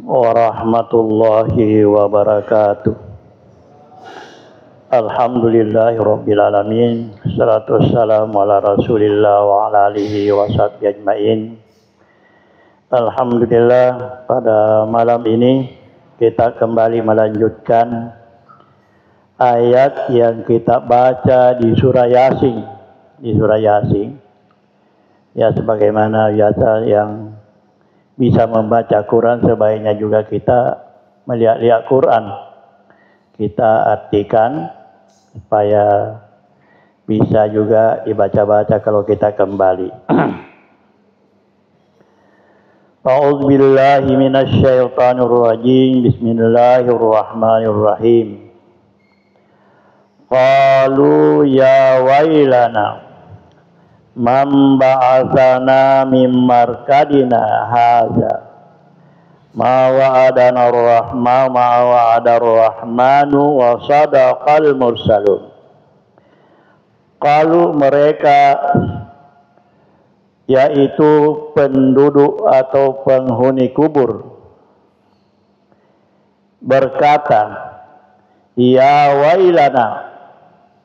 warahmatullahi wabarakatuh. Alhamdulillahirabbil alamin. Shalatu wassalamu ala Rasulillah wa ala alihi washabbihi ajmain. Alhamdulillah, pada malam ini kita kembali melanjutkan ayat yang kita baca di surah Yasin. Ya, sebagaimana biasa yang bisa membaca Quran sebaiknya juga kita melihat-lihat Quran. Kita artikan supaya bisa juga dibaca-baca kalau kita kembali. A'udzu billahi minasyaitonir rajim. Bismillahirrahmanirrahim. Qalu ya wailana man ba'atsana min markadina hadza ma wa'adana ar-rahmanu wa sadaqal mursalun. Qalu, mereka yaitu penduduk atau penghuni kubur berkata, ya wailana,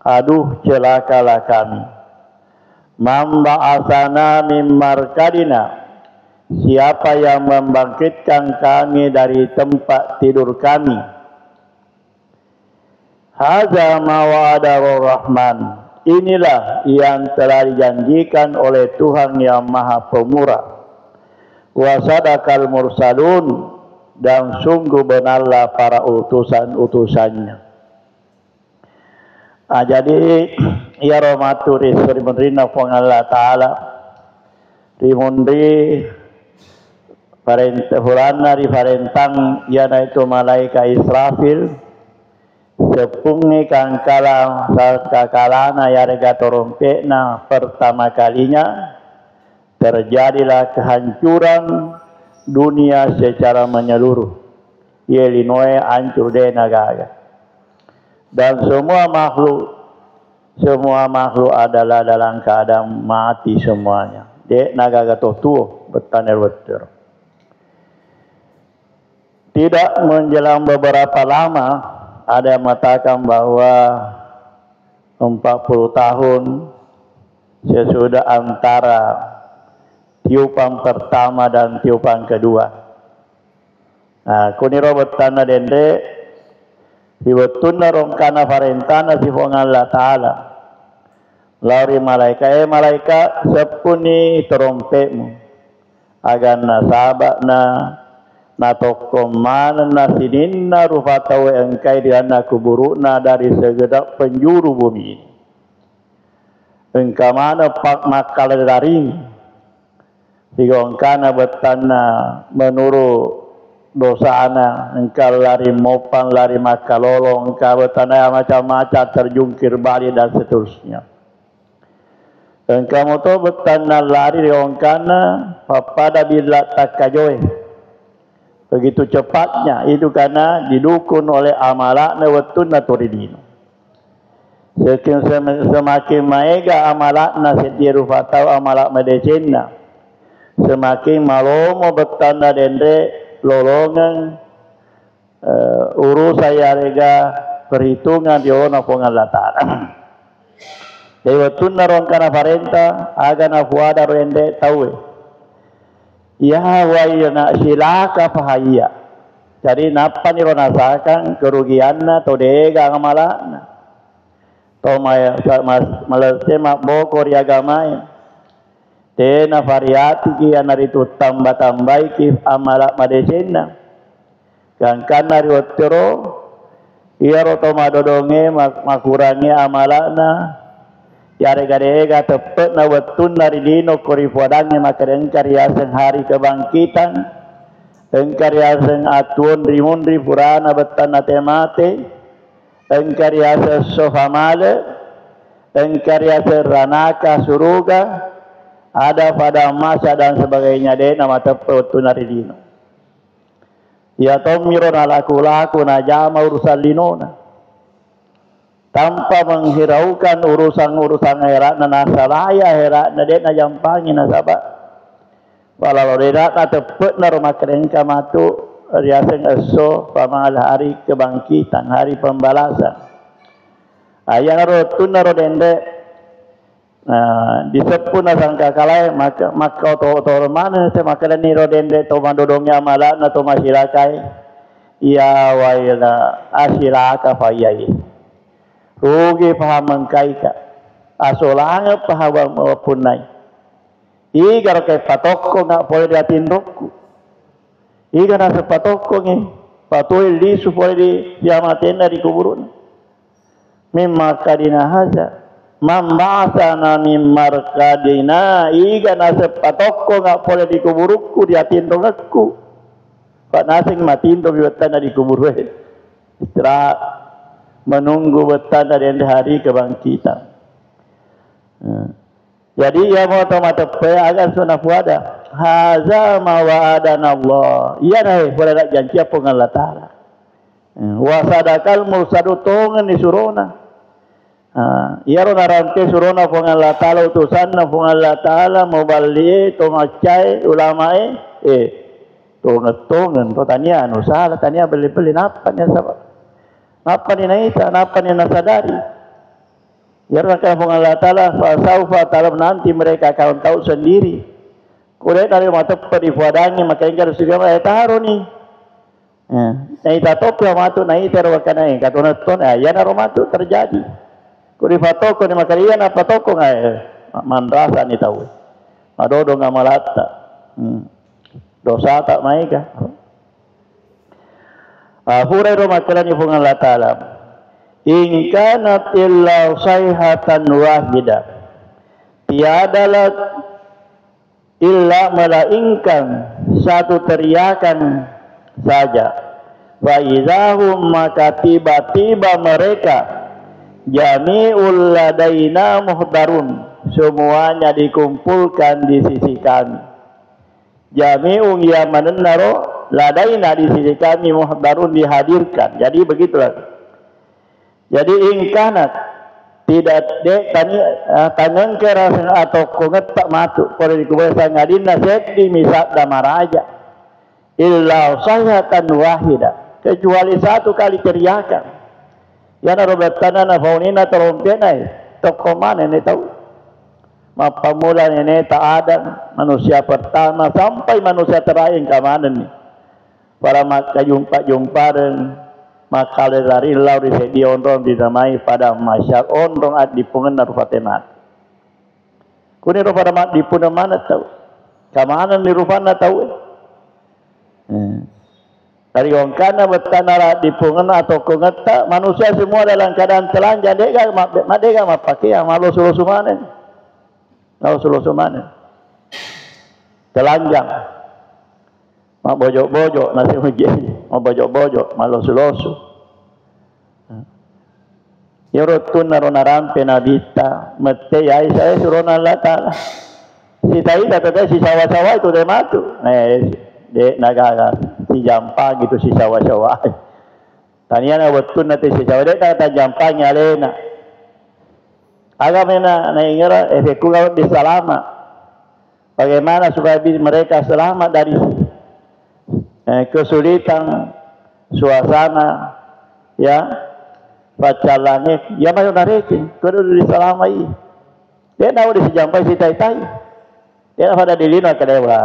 aduh celakalah kami, man ba'atsana min markadina, siapa yang membangkitkan kami dari tempat tidur kami. Hadza ma wa'ada ar-rahman, inilah yang telah dijanjikan oleh Tuhan yang Maha Pemurah. Wa sadaqal mursalun, dan sungguh benarlah para utusan-utusannya. Jadi ya rahmaturi suri menerina pong Allah Ta'ala rimundri parentahulana di parentang yana itu malaikat Israfil sepungi kangkala kakalana yarega torompetna pertama kalinya terjadilah kehancuran dunia secara menyeluruh. Illinois hancur deh nagaga. Dan semua makhluk adalah dalam keadaan mati semuanya. Dek nagaga toh betaner betul. Tidak menjelang beberapa lama, ada yang mengatakan bahwa 40 tahun sesudah antara tiupan pertama dan tiupan kedua. Nah, kuniro betana dende hiwatuna rongkana farentana si Allah Ta'ala. Lauri malaikat sepuni trompetmu agar nasabakna natokoman nasidinna rufatawe engkai diana kuburuna dari segedap penjuru bumi ini. Engkamana pak makal daring digongkana betana menurut dosa ana, engkau lari mopan, lari makalolo, engkau betana macam-macam terjungkir balik dan seterusnya. Engkau moto betana lari diongkana pada bila takajoy. Begitu cepatnya itu karena didukun oleh amalakna wattunna turidino. Semakin maega amalakna setiru fatau amalak medecenna, semakin malomo betana dende lolongan urus saya rega perhitungan di ona Allah Ta'ala. Dewatun narongkana parenta agana fuada rende tawe. Ya wayna silaka fahaya. Jadi napa ni ronasakan kerugianna to dega ngamalana. To malesema bokor agamanya. Tena variati ki anaritu tambah-tambah ki amala madesena. Kangkan nari wattero iya roto madodonge makurangi amalana. Yare gadega tepet na wattun nari dino korifuadange makareng karyasen hari kebangkitan. Engkaryasen atuon rimundri purana betana temate. Engkaryasen sofamale. Engkaryasen ranaka suruga. Ada pada masa dan sebagainya deh nama tepat tunaridino. Ya tomiron alaku-laku najama urusan linona. Tanpa menghiraukan urusan-urusan herat na nasalaya herat na deh najampangin nasabak. Walau tidak tepat na rumah kerengka matu riaseng eso pamangal hari kebangkitan, hari pembalasan. Ayah narotun narodende disepun sangka kalai maka otor mana se maka ni rodende to mandodongnya malan atau masirakai ia waila asiraka fayai rugi paham kaika asolanga paham punai igar kai patokko ngak boleh diatin roku igar nasa patokko ngi patoi li supaya di yamatena di kuburun mimma kadina haza mambasana mimmarkadina iga nasa patokko ngak boleh di kuburukku diatin dongakku pak nasing matindo biwatana di kubur istirahat menunggu betanda di hari kebangkitan. Jadi ya mau tomato agar sunah puada haza ma wa'adana Allah iya nahi boleh nak janji apa dengan Allah Ta'ala wa sadakal mursadu tongan di surona iya ro narante surona dengan Allah Ta'ala utusan na dengan Allah Ta'ala mubali tomacai ulamae tongan to tania anu salah tania beli-beli napanya sabab napa ni naita napa ni nasadari ya rakan Allah Ta'ala fasaufa ta'lam nanti mereka akan tahu sendiri kulit dari mata perifuadannya maka ingkar segala taruh ni naita topya matu naita rawakana yang katuna ton ya naromatu terjadi kulit fatoko ni maka iya napa toko mandrasa ni tahu madodo ngamalata dosa tak maika Hurairah makalani pun Allah Ta'ala in kanat illa sayhatan wahida tiadalah illa melainkan satu teriakan saja wa idahum maka tiba-tiba mereka jami'ul ladaina muhdarun semuanya dikumpulkan di sisi kami jami'un yamanan naro ladaina di sisi kami muhdarun dihadirkan jadi begitulah jadi ingkanat tidak dek tangan keras atau konget tak matu pada dikubasa ngadin nasib di misat damaraja illa sayhatan wahida kecuali satu kali teriakan ya narobatana na faunina terompenai tokoman ini tahu mapamula ini tak ada manusia pertama sampai manusia terakhir kamanan ni para maka jumpa dan maka lari lau di sedi ondong dinamai pada masyar ondong ad dipungan narufatemat kuni rupa mat dipungan mana tahu kamanan ni rufana tahu dari ongkana betanara dipungan atau kongeta manusia semua dalam keadaan telanjang dega madega mapakai malu sulusumanen malu sulusumanen telanjang mak bojok-bojok nasi hujan mau bojok-bojok malu sulosu ya rotun narona rampe nabita mete ya saya surona Allah Ta'ala si taida tete si sawa-sawa itu dia matu de nagara si jampa gitu si sawa-sawa taniana betun nanti si sawa de kata jampa nyalena agamena na ingera efeku lawan di salama bagaimana supaya mereka selamat dari kesulitan suasana ya baca langit ya mayu narekin kudu disalamai dia tahu di sejampai si tai-tai dia pada dilina kedewa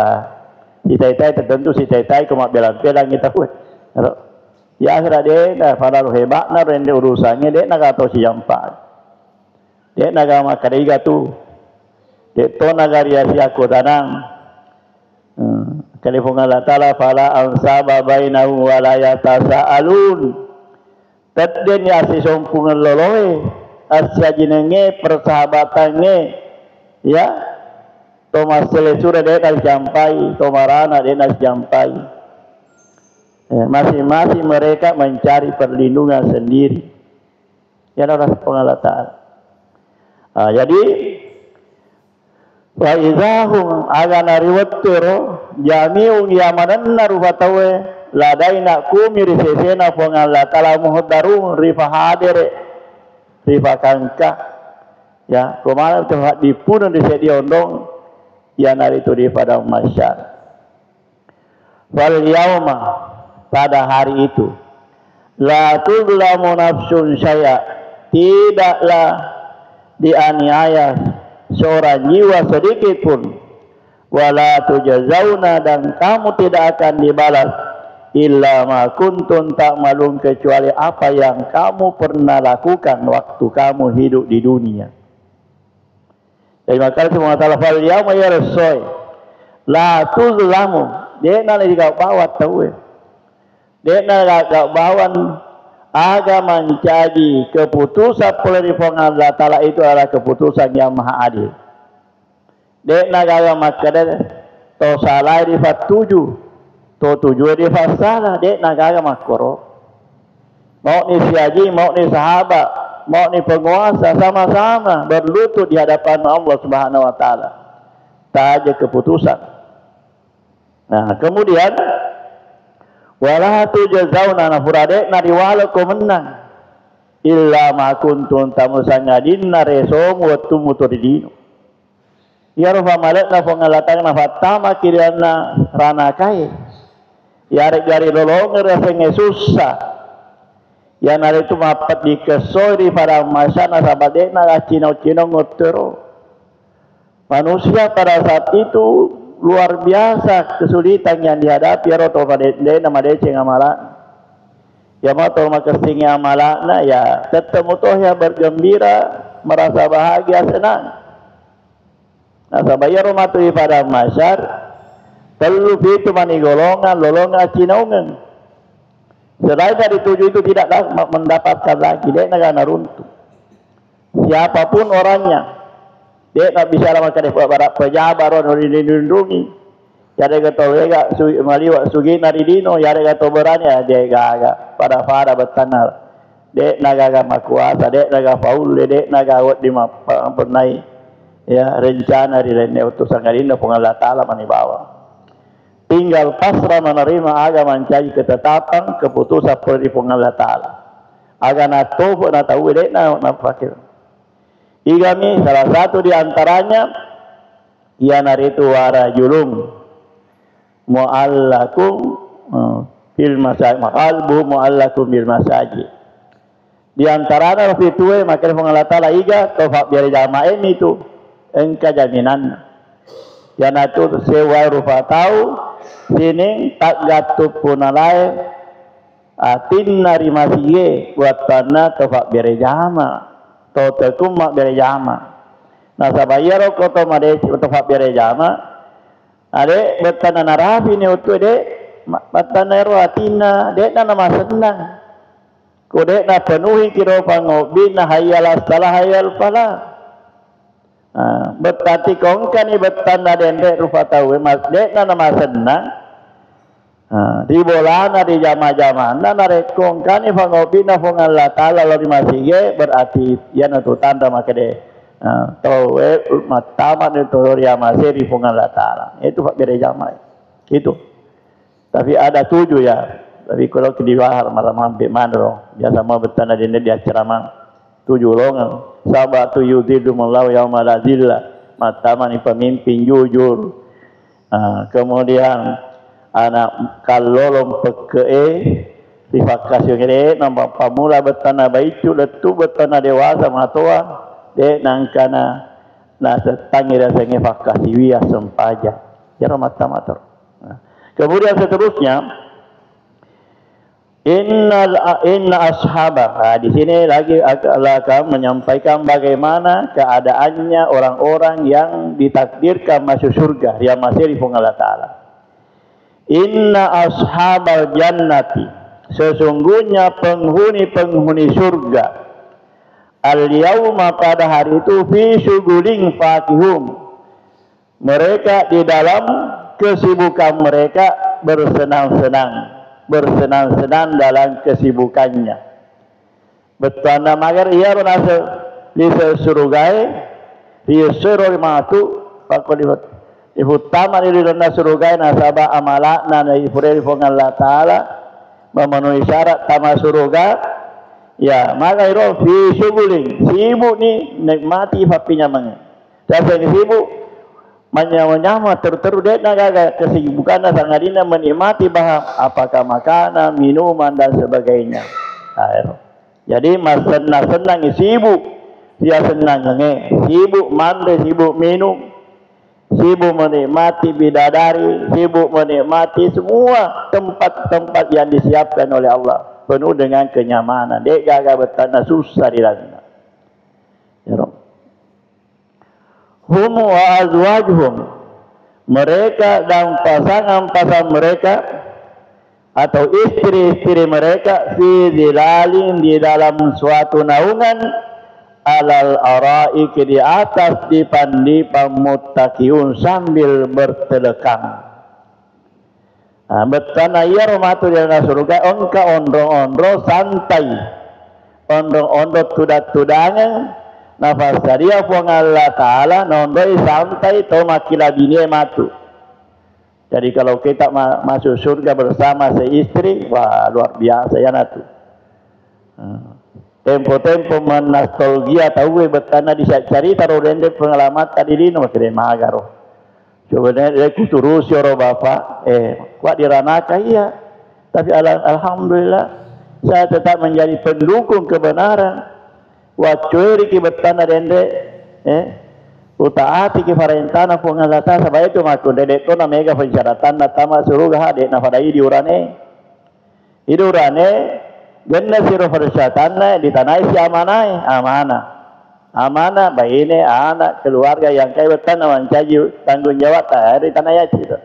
si tai-tai tertentu si tai-tai kemak belang-belang kita pun ya akhirnya dia pada hebat na rende urusannya dia nak atau si jampai dia nak makadiga tu dia to nagaria si aku tanang Kalifungan Allah Ta'ala fala ansaba bainahu wa la yatasaalun tadden ya si sompungan loloe asya jinenge persahabatannya ya Thomas selesura dia nak jampai Tomarana dia nak jampai masing-masing mereka mencari perlindungan sendiri ya Allah Ta'ala jadi wa idahum agana riwatiro jami'un yamanan narufatawe ladaina kumiri sesena Allah Ta'ala muhdarun rifa hadere rifa kangka ya kemana tempat dipunan di sedi ondong ya nari itu di padang masyar wal yauma pada hari itu. La tuzlamu nafsun syai'a, tidaklah dianiaya seorang jiwa sedikit pun. Wala tujzauna, dan kamu tidak akan dibalas illa ma kuntum ta'malun, kecuali apa yang kamu pernah lakukan waktu kamu hidup di dunia. Jadi maka semua taala fal yauma yarsoy la tuzlamu, dia nak digak bawat tahu. Dia nak digak bawan agama menjadi keputusan penerima Allah Taala itu adalah keputusan yang maha adil. Dia nak agama kada to salah di fat tujuh, to tujuh di fat salah, dia nak agama koro. Mau ni siaji, mau ni sahabat, mau ni penguasa, sama-sama berlutut di hadapan Allah Subhanahu wa taala. Tak ada keputusan. Nah, kemudian wala tujzauna nafurade nariwala ko menang illa ma kuntum tamusanya dinna resom wa tumuturidino. Ya rufa malak na pengalatan na fatama kirana rana kai. Ya gari lolong rasanya susah. Ya nari tu mapat di kesori pada masa na sabade na cino-cino ngotero. Manusia pada saat itu luar biasa kesulitan yang dihadapi ya roto pada nama dece ngamalan. Ya mau tol makasing amalan na ya tetemu toh ya bergembira, merasa bahagia, senang. Nah, sabaya rumah tu pada masyar, perlu itu mani golongan, lolongan cinaungan. Selain dari tujuh itu tidak mendapatkan lagi, dia nak runtuh. Siapapun orangnya, dia tak bisa lama kali para pejabat orang dilindungi. Jadi kata mereka maliwat sugi nari dino, jadi kata berani dia gaga pada bertanah. Dia naga makuasa, dia naga faul, dia naga awat di pernai. Ya rencana di lain utusan kadina pengalat Ta'ala manibawa. Tinggal pasrah menerima agama mencari ketetapan keputusan dari pengalat Ta'ala. Agama tofu na tahu dek na fakir. Igami salah satu di antaranya ia naritu wara julung mu'allakum fil masajid, qalbu mu'allakum bil masajid. Di antaranya fitwe maka pengalat Ta'ala iga tofa biar jamain itu engkau jaminan yang itu sewa rupa tahu sini tak gatup punalai atin nari masih buat tanah tofak berejama to tekum mak berejama. Nah sabayar ko to made tofak berejama ade betana narafi ni utu de betana ruatina de nama senang kode na penuhi kiro pangobi na hayal salah hayal pala. Betati kongkan ni betanda dendek rupa tahu mas dek na nama senang di bolana di jama-jama na narekongkan ni pangobi na Allah Ta'ala lalu masih berarti ya natu tanda maka de tahu mataman itu ya masih di Allah Ta'ala itu pak bere jama itu tapi ada 7 ya tapi kalau kedibahar malam hampir mandro biasa mau betanda dendek di ceramah 7 longan sabatu yudidu mullahu yauma la zilla matamani pemimpin jujur. Kemudian anak kalolong pekee rifakasyo ngere nambah pamula betana baitu letu betana dewasa matoa de nangkana na setangi rasanya fakasi wiya sempaja ya mata-mata. Kemudian seterusnya Inna ashabah. Di sini lagi akan menyampaikan bagaimana keadaannya orang-orang yang ditakdirkan masuk surga yang masih di Allah Ta'ala. Inna ashabal jannati, sesungguhnya penghuni surga, al-yauma pada hari itu fi syugulin fakihum, mereka di dalam kesibukan mereka bersenang-senang dalam kesibukannya. Betana magar ia rasa di surgai di surul matu pakolibat ihutama di dalam surgai nasaba amala nana ifurel Allah Ta'ala memenuhi syarat tama surga ya maka iro fi syugulin sibuk ni nikmati papinya menge. Dasar sibuk menyama terus dia naga kesibukan sangadina menikmati bahan apakah makanan, minuman dan sebagainya. Jadi mas senang sibuk, dia senang sibuk mandi, sibuk minum, sibuk menikmati bidadari, sibuk menikmati semua tempat-tempat yang disiapkan oleh Allah, penuh dengan kenyamanan. Dia gagah bertanah susah di dalamnya. Hum wa azwajuhum, mereka dan pasangan-pasangan mereka atau istri-istri mereka fi zilalin, di dalam suatu naungan, alal araik, di atas dipan-dipan, muttaqiun, sambil bertelekang. Betana ya rahmatu yang surga, engka ondro-ondro santai, ondro-ondro tudat-tudangan nafas dia pun Allah Ta'ala nondoi santai to makila bini matu. Jadi kalau kita masuk surga bersama seistri, wah luar biasa ya natu. Tempo-tempo nostalgia tahu betana dicari taruh rende pengalaman tadi di nomor kira magaro. Coba dia kuturus yoro bapak, kuat diranaka iya. Tapi alhamdulillah saya tetap menjadi pendukung kebenaran. Wacuiri ki betana rende, utaati ki farentana pengalata sabaya tu makun dedek tu na mega pensyaratan na tama suruga dek na fadai diurane genna siro persyaratan na ditanai si amanah baine anak keluarga yang kai betana wancaji tanggung jawab dari tanah ya cita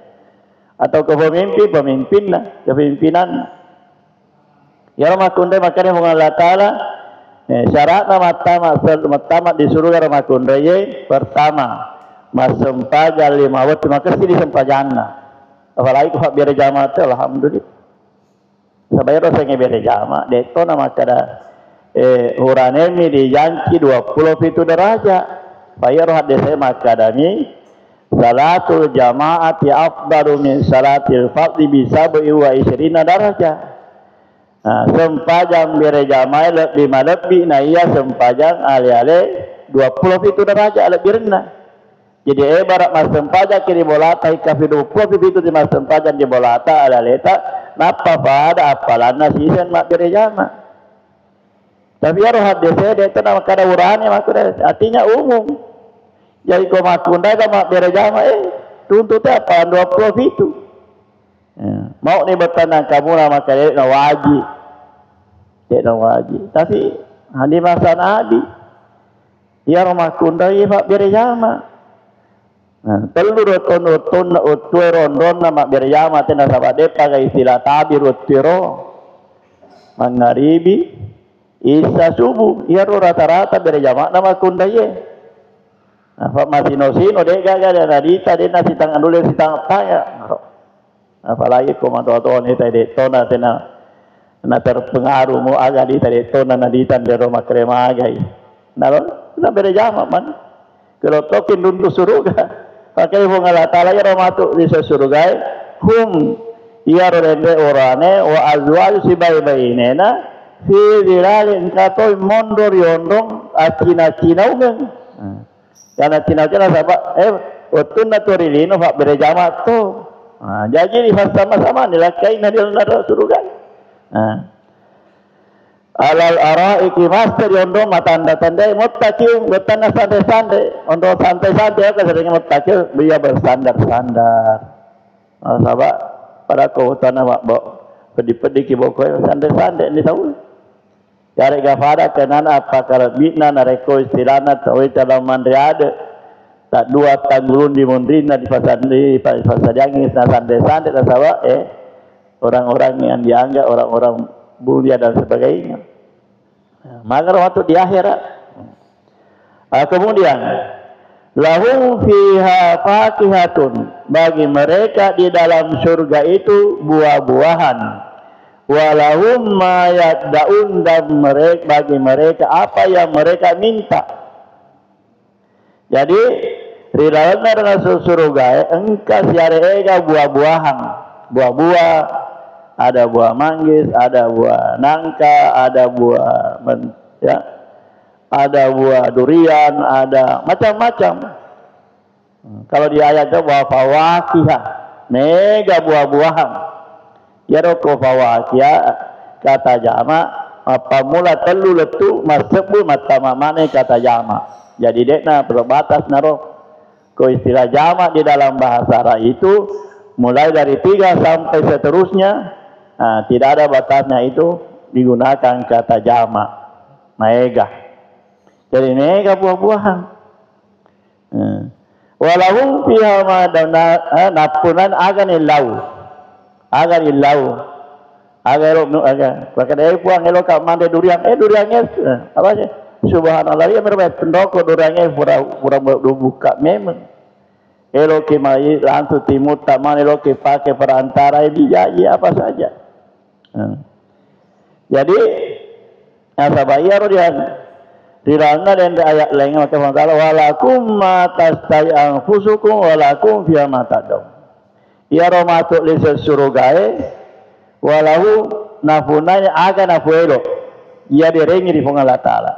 atau kepemimpinan ya makun de makane pengalata Taala. Syaratnya matama disuruh ke rumah kundraye pertama masempaja 5 waktu makasih disempajana apalagi kau biar jamaah tu alhamdulillah sabaya rasa biar jamaah deto nama kada huranemi dijanji 27 derajat bayar had desa makadami salatul jamaati afdalu min salatil fardhi bisa bi wa 20 derajat. Sempajang berjamaah lebih nah iya sempajang ale-ale 27 derajat lebih rendah. Jadi ibarat mas sempajang kiri bolata ikafi 27 di mas sempajang di bolata ale-ale tak napa pada apalana season mak berjamaah. Tapi ya rohat desa dia itu nama kada urane maksudnya artinya umum. Jadi kau makunda kau mak berjamaah tuntutnya apa 27. Mau ni bertanang kamu nama kalian wajib. Wajib. Tapi di masa Nabi ya rumah kunda ya pak berjama. Telur ton utwe rondon nama berjama tena sahabat depa ga istilah tabir utiro mangaribi isa subuh ya rata-rata berjama nama kunda ye. Apa masino-sino dek gaga dan adita dia nasi tangan dulu si tangan tanya. Apalagi komando ni tadi tona tena na terpengaruh mu agak di tadi tona naditan di rumah krema agai. Nalo na berjama man. Kalau tokin duntu surga. Pakai bunga Taala ya rumah tu di surga. Hum ya rende orane wa azwal sibai-bainena fi zilalin katoi mondor yondong acina-cina ugang. Karena cina-cina sahabat utun naturilino pak berjama tu. Jadi sama-sama nilakai nadil nara surga. Alal araiki master yondong matanda-tanda muttaqiun betana santai-santai ondo santai-santai ka sering muttaqi dia bersandar-sandar. Sahabat pada kau tanah mak pedi-pedi ki bokoi santai-santai ni tahu. Cari gafara kenana apa kalau bitna nareko istilana tahu dalam mandriade tak dua tanggulun di mondrina di pasar yang santai-santai sahabat orang-orang yang dianggap orang-orang mulia dan sebagainya. Maka waktu di akhirat. Kemudian lahum fiha fakihatun, bagi mereka di dalam surga itu buah-buahan. Walahum ma yad'un, dan bagi mereka apa yang mereka minta. Jadi ridalna dengan surga engkau siarega buah-buahan, buah-buah. Ada buah manggis, ada buah nangka, ada buah ada buah durian, ada macam-macam. Kalau di ayat itu wa fawakiha, mega buah-buahan. Ya roko fawakiha kata jama apa mula telu letu masebut mata mamane kata jama. Jadi dekna berbatas naro. Ko istilah jama di dalam bahasa Arab itu mulai dari 3 sampai seterusnya, tidak ada batasnya, itu digunakan kata jama, mega. Jadi mega buah-buahan. Walaupun fiha ma napunan agan ilau, Pakai puang elok kat mande durian, duriannya apa sih? Subhanallah, ya mereka pendoko duriannya pura buka memang. Elok kemai langsung timut taman elok pakai perantara bijaji apa saja. Jadi asa bayar dia dirana dan ayat lain maka Allah walakum ma tastai anfusukum walakum fiha ma tadum. Ya romatuk li sesurugae walau nafunanya aga nafuelo ya direngi di funga Allah Taala.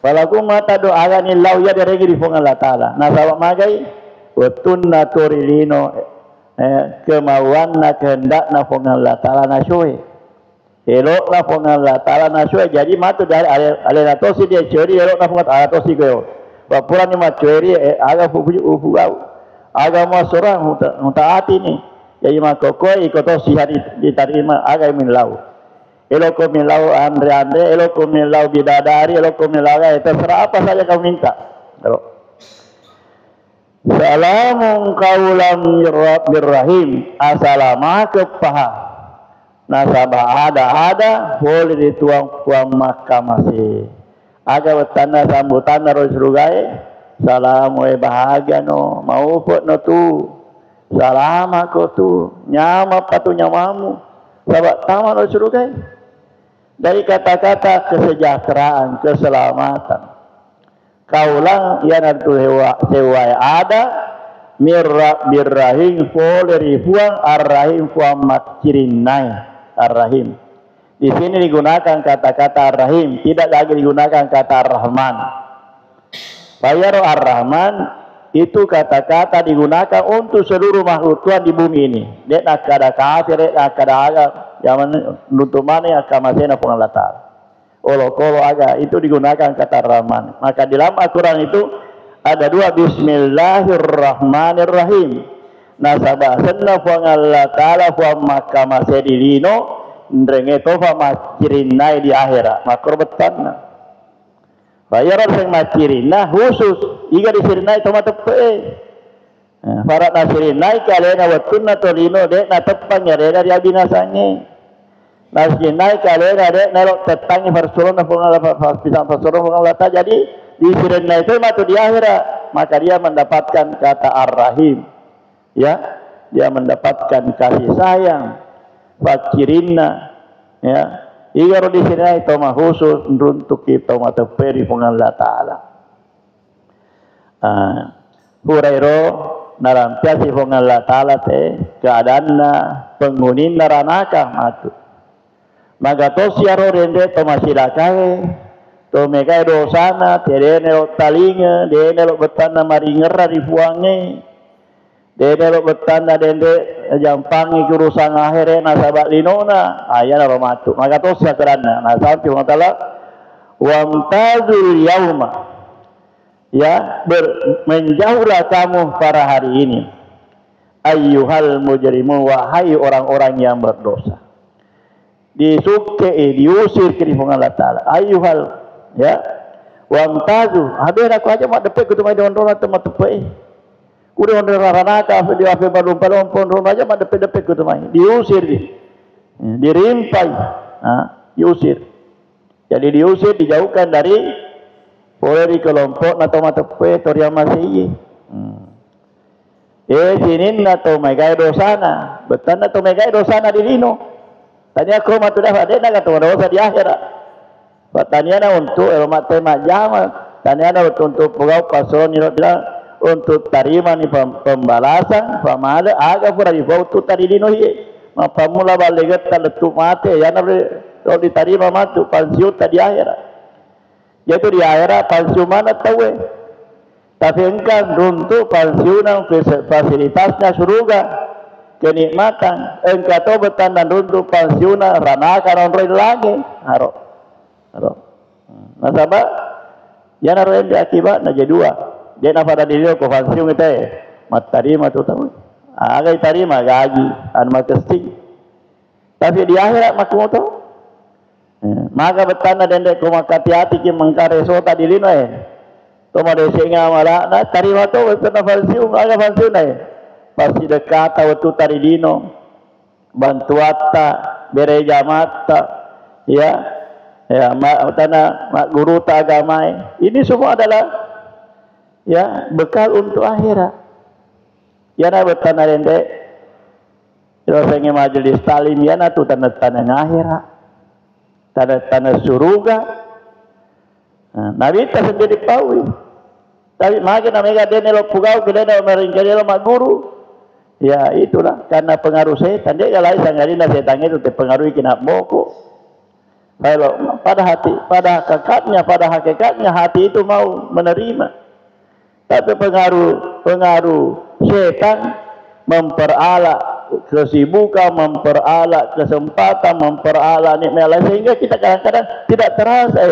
Walakum ma tadu aga ni lau ya direngi di funga Allah Taala. Nah sabab magai watunna turilino kemauan na kehendak na funga Allah Taala na syoi. Elok na funga Allah Taala na syoi. Jadi matu dari alena tosi dia syoi elok na funga Allah tosi keo. Bapuran ni ma syoi aga ufu aga ma sorang mutaati ni. Jadi maka koi ikoto sihat diterima aga min lau. Elok min lau andre, elok min lau bidadari, elok min lau terserah apa saja kau minta. Salamun qaulam mir rahim. Assalamah kepaha. Nasabah ada boleh dituang puang mahkamah. Aga wetana sambutan terus rugai. Salamu bahagia no mau pot no tu. Salama ko tu nyama patu nyamamu. Sabak taman terus rugai. Dari kata-kata kesejahteraan, keselamatan. Kaulang ia nanti sewa ada mirra birrahim foleri fuang arrahim fuang makirinai arrahim. Di sini digunakan kata-kata arrahim, tidak lagi digunakan kata ar-Rahman. Bayar ar-Rahman itu kata-kata digunakan untuk seluruh makhluk Tuhan di bumi ini. Dia nak ada kafir, nak ada agak zaman nuntut mana akan masih nak pengalat. Olo-kolo agak itu digunakan kata Rahman. Maka di dalam Al-Quran itu ada 2 Bismillahirrahmanirrahim. Nasabah senna pengalat ta'ala fa makama sedilino ndrenge tofa makirinai di akhirat. Makro betanna. Bayaran sing makirina khusus iga disirinai toma tepe. Farat nasirinai kalena watunna tolino dek na tepang ya dari abinasanya. Nasinai kalena dek nelok tetangi farsuron na pungal pisang farsuron pungal lata. Jadi disirinai itu matu di akhirat, maka dia mendapatkan kata ar-Rahim. Ya, dia mendapatkan kasih sayang. Fakirina ya. Igar di sini itu mah khusus untuk kita mata peri pungan Allah Taala. Hurairo narampiasi pungan Allah Taala te keadaanna pengunin naranaka matu. Maka to siaro rende to masilakae to megai dosana terene lo talinga dene lo betana maringera di puange. Dede lo betanda dende jampangi kurusang akhirnya nasabak linona ayana romatu maka tos sakarana nasabti wangtala wamtazul yauma ya menjauhlah kamu para hari ini ayyuhal mujrimu wahai orang-orang yang berdosa diusir ke lingkungan Allah Ta'ala ayyuhal ya wamtazu habis aku aja mak depek kutu mai don temat tepek udah orang ranaka di ape balon-balon aja mah depek-depek gitu mah diusir dirimpai diusir jadi diusir dijauhkan dari polri kelompok atau matepe toria masih sinin atau megai dosana betan atau megai dosana di lino tanya kau matu dah ada nak kata dosa di akhirat tanya untuk elomat tema jama tanya untuk pegawai paslon ini bilang untuk tarima ni pembalasan pamala aga pura di bawah tu tadi dino ye mapamula balegat taletu mate ya nabre kalau ditarima matu pensiun tadi akhirat yaitu di akhirat pensiun mana tahu Tapi engkau runtuh pensiunan fasilitasnya surga kenikmatan. Engkau tahu betan dan runtuh pensiunan ranakan orang lagi. Haro. Nasabah ya naroen di akibat na jadi dua. Dia na pada diri ko pensiun kita mat tarima tu tahu. Agak tarima gaji an makesting. Tapi di akhirat maku tahu. Maka betan na dende ko makati-hati ki mangkare sota dilino Toma desenga mala na tarima to betan pensiun aga pensiun pasti dekat waktu tari dino bantuata bere jamata ya tanah mak guru tak agama ini semua adalah ya bekal untuk akhirat ya na betan rende rasanya majelis talim ya na tu tanah akhirat tanah surga nabi tak sendiri pawi tapi makin mereka dia nelo pugau kita dah meringkari mak guru ya itulah karena pengaruh setan dia lain sangarina setan itu terpengaruhi kena boko kalau pada hakikatnya hati itu mau menerima tapi pengaruh setan memperalat kesibukan memperalat kesempatan memperalat nikmat sehingga kita kadang-kadang tidak terasa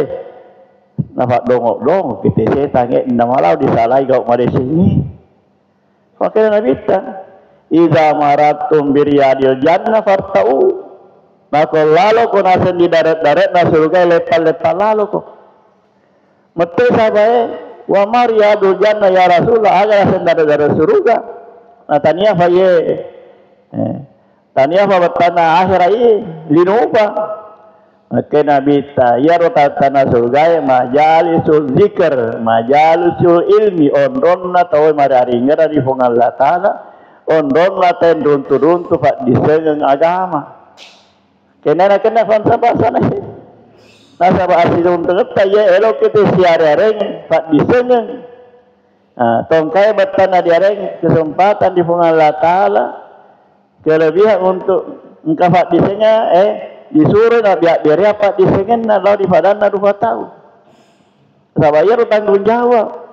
nampak dongok kita setan namalau disalai kau mari sini makanya Nabi iza maratum biryadil jannah farta'u maka lalu ko nasen di darat-darat na surga lepas-lepas lalu ko mati sahabat wa maryadul jannah ya Rasulullah agar nasen darat-darat surga nah tania faye tania fa batana akhirat linuba maka Nabi ta ya rota tanah surga majalisul zikr majalisul ilmi ondonna tahu mararinga dari Allah Ta'ala ondon laten runtu pak disengeng agama kena falsafah sana nasabah asli untuk kita ya elok kita siareng pak disengeng tongkai bertanah diareng kesempatan di Allah Ta'ala kelebihan untuk engkau pak disengeng disuruh nak biar apa disengeng nak lalu di padana 2 tahun sabaya tanggung jawab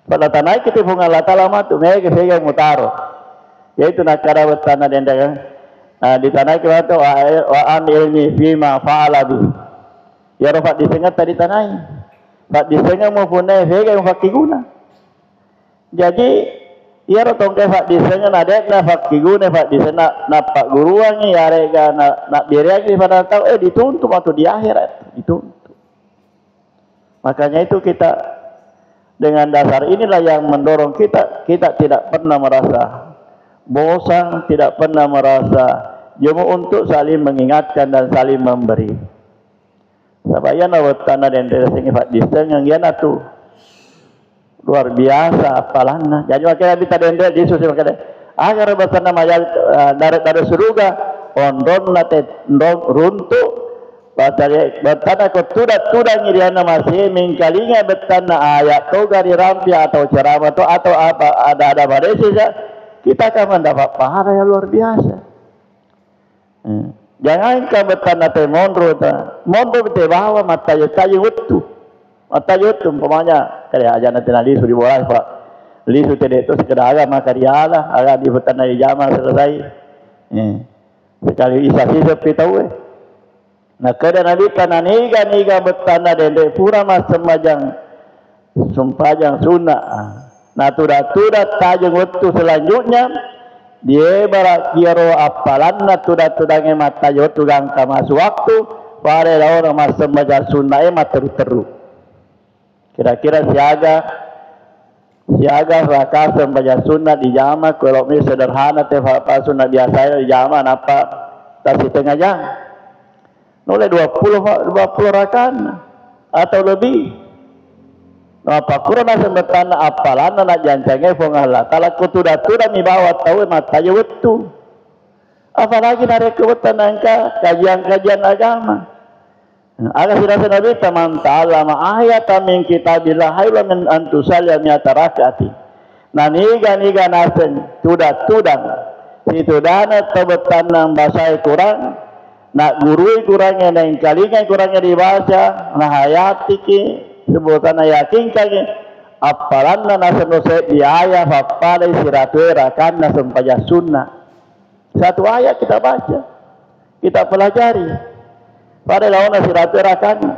pada tanah kita Allah Ta'ala matu mereka saya mutaro yaitu nakara tanah dendang di tanah kita wa an ilmi fima fa'ala bi ya rofat disengat tadi tanah pak disengat maupun saya yang fakir guna jadi ya rotong ke pak disengat ada na fakir guna pak disengat napak guruannya ya rega nak biar pada tahu dituntut atau di akhirat dituntut makanya itu kita dengan dasar inilah yang mendorong kita tidak pernah merasa bosan, tidak pernah merasa jemu untuk saling mengingatkan dan saling memberi. Sabaya na tanah dan desing Pak Diseng yang yana tu luar biasa apalanna. Jadi makanya kita dendel di susi makanya agar basana majal darat surga ondon nate runtuh Betana ko tudat ngiriana masih mingkalinga betana ayat to gari rampi atau ceramah to atau apa ada pada sisa kita akan mendapat pahala yang luar biasa. Jangan ka betana te mondro te bawa mata tayu utu umpamanya kayak aja nanti nali suri bola Pak lisu te itu sekedar agama kariala agak di betana di jamaah selesai. Sekali isa sisa pitau nah kada Nabi kana niga betana dende pura mas semajang sumpajang sunnah nah tudat tajeng waktu selanjutnya dia barak kiro apalanna tudat-tudange mata yo tugang kamas waktu pare orang mas semajang sunnah teru kira-kira siaga raka semajang sunnah di jamaah kalau ini sederhana teh apa sunnah biasa di jamaah apa tas tengah jam oleh 20 rakaat atau lebih. Nah, pakurana sembetana apalana nak jancangnya Allah Ta'ala kutuda-tuda mi bawa tahu mata waktu. Apalagi narik kewetan angka kajian-kajian agama. Aga sirasa Nabi taman ta'ala ma ayatan min kitabillah hayla min antusalya mi'ata rakati. Nah niga nasen tuda-tudang. Situdana tabetan nang basai kurang nak gurui kurangnya nang kalingan kurangnya dibaca nah hayati ki sebutan yakin kage apalanna nasenose di ayat hafalai siratwe rakanna sempaya sunnah. Satu ayat kita baca, kita pelajari. Pada lawan siratwe rakanna.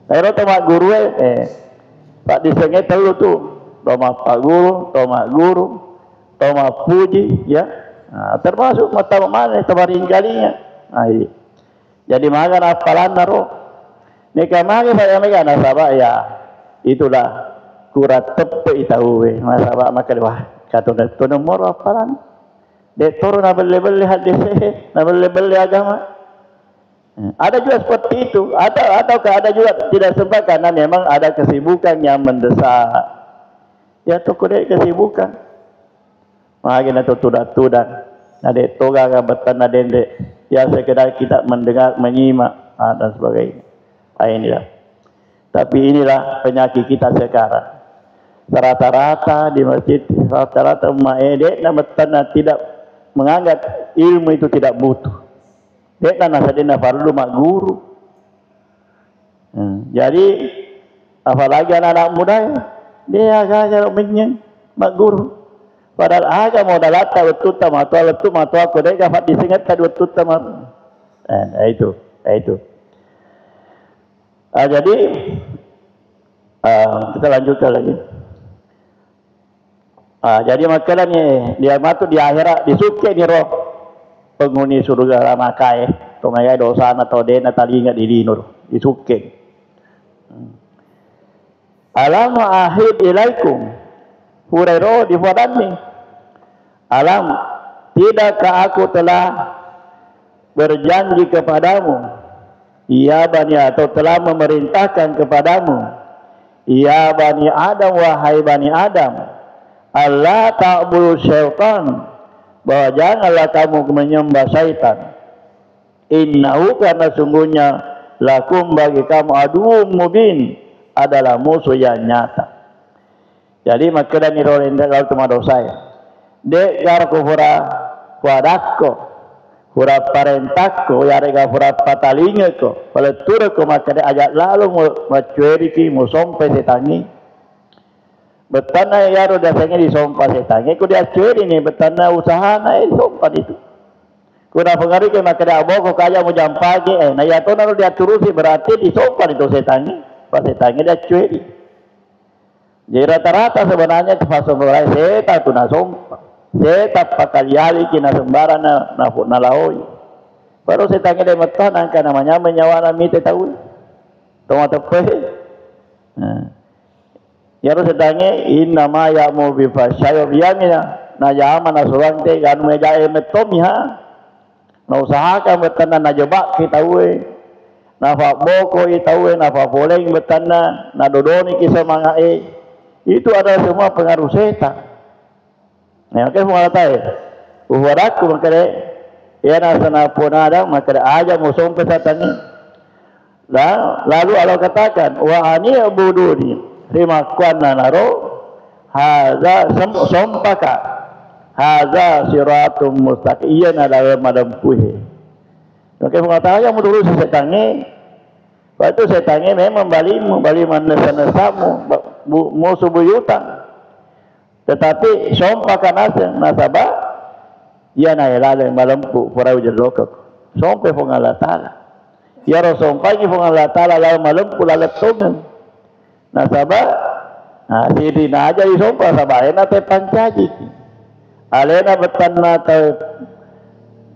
Ayo temak guru Pak disengit dulu tuh, tomak Pak Guru, tomak guru, tomak puji, ya. Nah, termasuk mata mana tabarin kalinya. Nah, ini. Jadi makan apalan naro. Nika magi saya mega nasabah ya. Itulah kurat tepe itawe. Nasabah makan wah kata tu nomor apalan. Dek turun abel-abel hadis, abel-abel agama. Ada juga seperti itu, ataukah ada juga tidak sempat karena memang ada kesibukan yang mendesak. Ya tu kudek kesibukan. Makanya tu tudak-tudak. Nade toga ka betan dende. Ya sekedar kita mendengar, menyimak dan sebagainya. Inilah. Tapi inilah penyakit kita sekarang. Rata-rata di masjid, rata-rata umat betan tidak menganggap ilmu itu tidak butuh. Dia kan nasadina fardu mak guru. Jadi apalagi anak-anak muda dia agak menyeng mak guru. Padahal agak modal lata betul matua aku dia dapat disengat tadi betul tamar. Itu. Jadi kita lanjutkan lagi. Jadi makalahnya dia matu di akhirat disuke ni roh. Penghuni surga ramakai, tumaya dosa atau dena talinga di dinur, disuke. Alam ahid ilaikum, Hurairah di fadani. Alam, tidakkah aku telah berjanji kepadamu, ya bani atau telah memerintahkan kepadamu, ya bani Adam wahai bani Adam, Allah ta'budu syaitan. Bahwa janganlah kamu menyembah syaitan. Innahu karena sungguhnya lakum bagi kamu aduwwum mubin adalah musuh yang nyata. Jadi makanya ni rolen dalam tuma dosa ya. Dek gar ko hura kuadakko, hura parentakko, yare ga hura patalingeko. Kalau turut ko makanya ajak lalu macueri ki musompe setangi. Betana ya roda dasarnya disompa setange, ku dia curi ni betana usaha na sompa itu. Ku dah pengaruh ke makanya abok ku kaya mu jam pagi, na ya to na dia turusi berarti disompa itu setange, pas setange dia curi. Jadi rata-rata sebenarnya pas mulai setan tu na sompa, setan pakaliali kina sembarang na laoi. Baru setange dia metana kan namanya menyawana mite tahu, toma tepe. Ya sedange inna ma ya'mu bi fasyai biyamina na jama na surang te kan mejae metomiha na usahakan betana na jebak kita we na fa boko itawe na fa boleng betana na dodoni kisah mangae itu adalah semua pengaruh setan. Nah oke semua tahu uhwaraku makare ya na sana ponada makare aja musuh setan ni. Lalu Allah katakan wa ani abuduni terima kuana naro haza sompaka haza siratum mustaqim iya nadawe madam puhe. Oke mengatakan yang dulu setange waktu setange memang bali manasa-nasamu musuh buyutan tetapi sompaka nasabah iya naelale malampu pura ujar lokak sompe Allah Ta'ala ya rosompai Allah Ta'ala lalu malampu lalat tongan nasabah, nah sini na aja disompa sabah, ena te pancaji, alena betan na te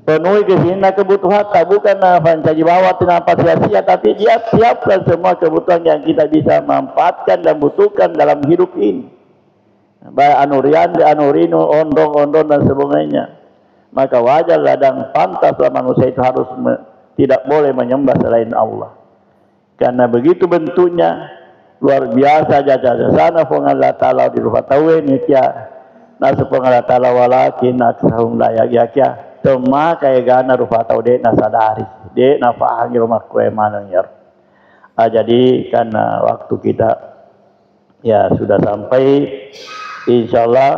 penuhi kesini kebutuhan, tak bukan na pancaji bawa tinapa sia-sia, tapi dia siapkan semua kebutuhan yang kita bisa manfaatkan dan butuhkan dalam hidup ini. Baik anurian, anurino, ondong dan sebagainya. Maka wajarlah dan pantaslah manusia itu harus tidak boleh menyembah selain Allah. Karena begitu bentuknya luar biasa jasa sana Allah Ta'ala di rupa tawe ni kia nasu Allah Ta'ala walakin aksahum layak yakya tema kaya gana rupa tawe dek nasadari dek nafahangi rumah kue mana ya. Jadi karena waktu kita ya sudah sampai insyaallah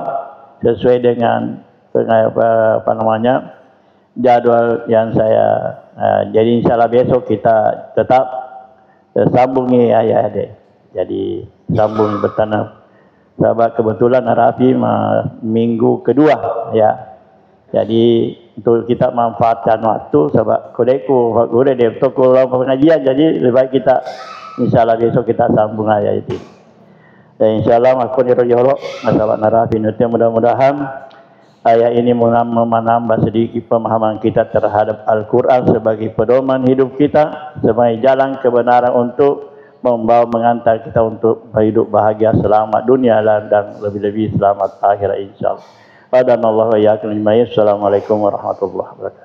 sesuai dengan apa namanya jadwal yang saya jadi insyaallah besok kita tetap sambungi ayah dek. Jadi sambung bertanam. Sebab kebetulan Rafi minggu kedua ya. Jadi untuk kita manfaatkan waktu sebab kodeku udah dia toko pengajian, jadi lebih baik kita insyaallah besok kita sambung ayat itu. Dan insyaallah aku dirojolok masalah Rafi nanti mudah-mudahan ayat ini menambah sedikit pemahaman kita terhadap Al-Quran sebagai pedoman hidup kita, sebagai jalan kebenaran untuk membawa mengantar kita untuk hidup bahagia selamat dunia dan lebih-lebih selamat akhirat insyaallah. Assalamualaikum warahmatullahi wabarakatuh.